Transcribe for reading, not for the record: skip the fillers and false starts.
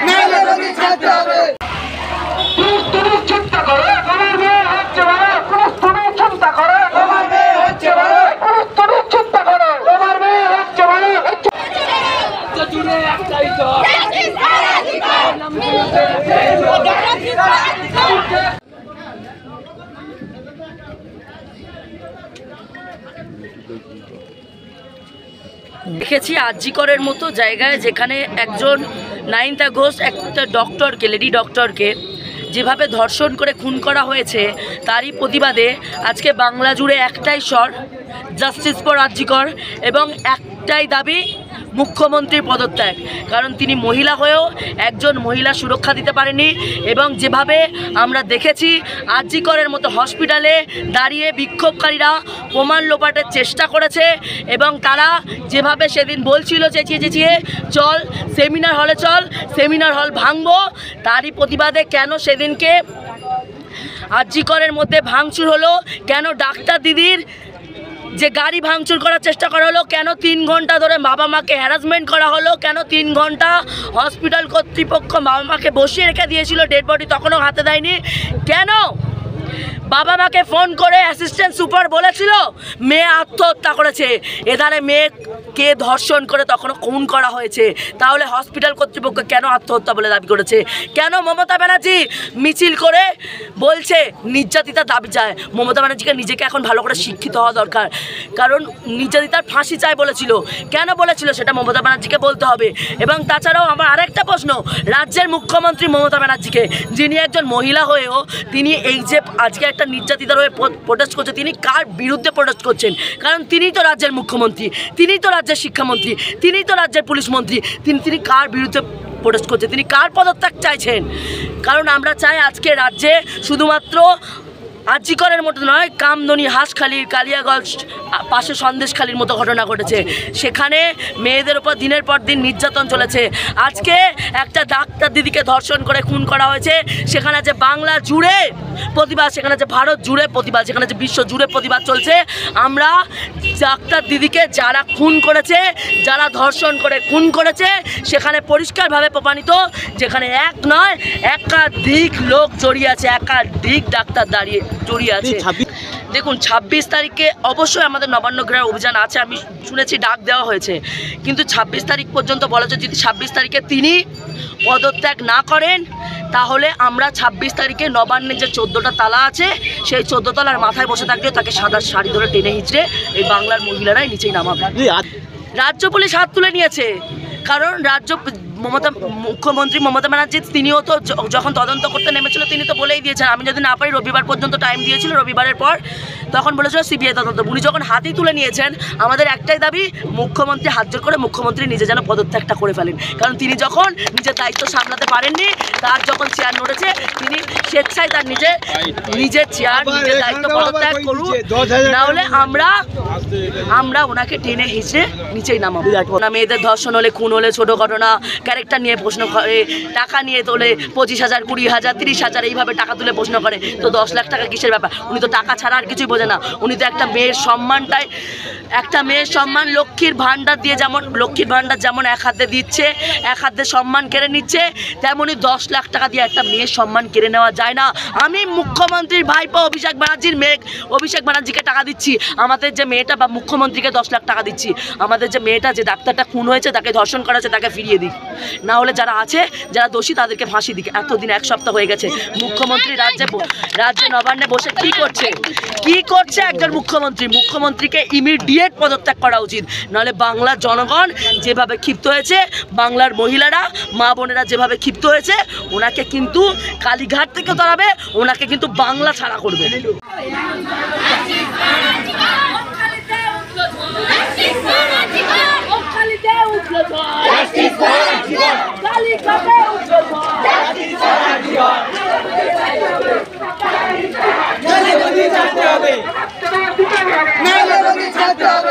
নাইলে রোগী ছাড়তে হবে। তুমি চিন্তা করো আমার মেয়ে হচ্ছে বড়, তুমি চিন্তা করো আমার মেয়ে হচ্ছে বড়, তুমি চিন্তা করো আমার মেয়ে হচ্ছে বড়। দেখেছি আরজিকরের মতো জায়গায় যেখানে একজন নাইনতা ঘোষ একটা ডক্টরকে, লেডি ডক্টরকে যেভাবে ধর্ষণ করে খুন করা হয়েছে, তারই প্রতিবাদে আজকে বাংলা জুড়ে একটাই স্বর, জাস্টিস ফর আরজিকর, এবং একটাই দাবি মুখ্যমন্ত্রীর পদত্যাগ। কারণ তিনি মহিলা হয়েও একজন মহিলা সুরক্ষা দিতে পারেনি, এবং যেভাবে আমরা দেখেছি আরজিকরের মতো হসপিটালে দাঁড়িয়ে বিক্ষোভকারীরা প্রমাণ লোপাটের চেষ্টা করেছে, এবং তারা যেভাবে সেদিন বলছিল চেঁচিয়ে চেঁচিয়ে চল সেমিনার হলে, চল সেমিনার হল ভাঙবো, তারই প্রতিবাদে কেন সেদিনকে আরজিকরের মধ্যে ভাঙচুর হলো, কেন ডাক্তার দিদির যে গাড়ি ভাঙচুর করার চেষ্টা করা হলো, কেন 3 ঘন্টা ধরে বাবা মাকে হ্যারাসমেন্ট করা হলো, কেন 3 ঘন্টা হসপিটাল কর্তৃপক্ষ বাবা মাকে বসিয়ে রেখে দিয়েছিল, ডেড বডি তখনও হাতে দেয়নি, কেন বাবা মাকে ফোন করে অ্যাসিস্ট্যান্ট সুপার বলেছিল মেয়ে আত্মহত্যা করেছে, এধারে মেয়েকে ধর্ষণ করে তখনও খুন করা হয়েছে, তাহলে হসপিটাল কর্তৃপক্ষ কেন আত্মহত্যা বলে দাবি করেছে? কেন মমতা ব্যানার্জি মিছিল করে বলছে নির্যাতিতার দাবি চায়? মমতা ব্যানার্জিকে নিজেকে এখন ভালো করে শিক্ষিত হওয়া দরকার, কারণ নির্যাতিতার ফাঁসি চায় বলেছিল, কেন বলেছিল সেটা মমতা ব্যানার্জিকে বলতে হবে। এবং তাছাড়াও আমার আরেকটা প্রশ্ন রাজ্যের মুখ্যমন্ত্রী মমতা ব্যানার্জিকে, যিনি একজন মহিলা হয়েও তিনি এই যে আজকে একটা নির্যাতিতার হয়ে প্রোটেস্ট করছে, তিনি কার বিরুদ্ধে প্রোটেস্ট করছেন? কারণ তিনিই তো রাজ্যের মুখ্যমন্ত্রী, তিনিই তো রাজ্যের শিক্ষামন্ত্রী, তিনিই তো রাজ্যের পুলিশ মন্ত্রী, তিনি কার বিরুদ্ধে প্রোটেস্ট করছেন? তিনি কার পদত্যাগ চাইছেন? কারণ আমরা চাই আজকে রাজ্যে শুধুমাত্র আরজিকরের মতো নয়, কামদনি, হাঁসখালির, কালিয়াগঞ্জ পাশে সন্দেশখালির মতো ঘটনা ঘটেছে, সেখানে মেয়েদের উপর দিনের পর দিন নির্যাতন চলেছে। আজকে একটা ডাক্তার দিদিকে ধর্ষণ করে খুন করা হয়েছে, সেখানে যে বাংলা জুড়ে প্রতিবাদ, সেখানে যে ভারত জুড়ে প্রতিবাদ, সেখানে যে বিশ্ব জুড়ে প্রতিবাদ চলছে। আমরা ডাক্তার দিদিকে যারা খুন করেছে, যারা ধর্ষণ করে খুন করেছে, সেখানে পরিষ্কারভাবে প্রমাণিত, যেখানে এক নয় একাধিক লোক জড়িয়ে আছে, একাধিক ডাক্তার জড়িয়ে আছে। দেখুন 26 তারিখে অবশ্যই আমাদের নবান্ন গৃহ অভিযান আছে, আমি শুনেছি ডাক দেওয়া হয়েছে, কিন্তু 26 তারিখ পর্যন্ত বলা হচ্ছে যদি 26 তারিখে তিনি পদত্যাগ না করেন, তাহলে আমরা 26 তারিখে নবান্নের যে 14টা তালা আছে, সেই 14 তলার মাথায় বসে থাকলেও তাকে সাদা শাড়ি ধরে টেনে হিঁচড়ে এই বাংলার মহিলারাই নিচেই নামাবে। রাজ্য পুলিশ হাত তুলে নিয়েছে, কারণ মুখ্যমন্ত্রী মমতা ব্যানার্জি তিনিও তো যখন তদন্ত করতে নেমেছিল তিনি তো বলেই দিয়েছেন আমি যদি না পারি, রবিবার পর্যন্ত টাইম দিয়েছিল, রবিবারের পর তখন বলেছিল সিবিআই তদন্ত। উনি যখন হাতই তুলে নিয়েছেন, আমাদের একটাই দাবি মুখ্যমন্ত্রী হাত জোর করে মুখ্যমন্ত্রী নিজে যেন পদত্যাগটা করে ফেলেন, কারণ তিনি যখন নিজের দায়িত্ব সামলাতে পারেননি, তার যখন চেয়ার নড়েছে তিনি স্বেচ্ছায় তার নিজের চেয়ার নিজের দায়িত্ব পদত্যাগ করুন, নাহলে আমরা ওনাকে টেনে হিঁচড়ে নিচেই নামাবো। না মেয়েদের ধর্ষণ হলে, খুন হলে, ছোটো ঘটনা ক্যারেক্টার নিয়ে প্রশ্ন করে, টাকা নিয়ে তোলে 25,000, 20,000, 30,000 এইভাবে টাকা তুলে প্রশ্ন করে, তো 10 লাখ টাকা কিসের ব্যাপার? উনি তো টাকা ছাড়া আর কিছুই বোঝে না। উনি তো একটা মেয়ের সম্মানটাই, একটা মেয়ের সম্মান লক্ষ্মীর ভাণ্ডার দিয়ে, যেমন লক্ষ্মীর ভাণ্ডার যেমন এক হাতে দিচ্ছে, এক হাতে সম্মান কেড়ে নিচ্ছে, তেমনই 10 লাখ টাকা দিয়ে একটা মেয়ের সম্মান কেড়ে নেওয়া যায় না। আমি মুখ্যমন্ত্রীর ভাইপো অভিষেক ব্যানার্জির মেয়ে অভিষেক ব্যানার্জিকে টাকা দিচ্ছি, আমাদের যে মেয়েটা বা মুখ্যমন্ত্রীকে 10 লাখ টাকা দিচ্ছি, আমাদের যে মেয়েটা যে ডাক্তারটা খুন হয়েছে, তাকে ধর্ষণ করা হয়েছে, তাকে ফিরিয়ে দিক, না হলে যারা আছে যারা দোষী তাদেরকে ফাঁসি দিক। এতদিন 1 সপ্তাহ হয়ে গেছে, মুখ্যমন্ত্রী রাজ্যে নবান্নে বসে কি করছে একজন মুখ্যমন্ত্রীকে ইমিডিয়েট পদত্যাগ করা উচিত, নাহলে বাংলার জনগণ যেভাবে ক্ষিপ্ত হয়েছে, বাংলার মহিলারা মা বোনেরা যেভাবে ক্ষিপ্ত হয়েছে, ওনাকে কিন্তু কালীঘাট থেকে ধরাবে, ওনাকে কিন্তু বাংলা ছাড়া করবে। নাইলে রোগী ছাড়তে হবে।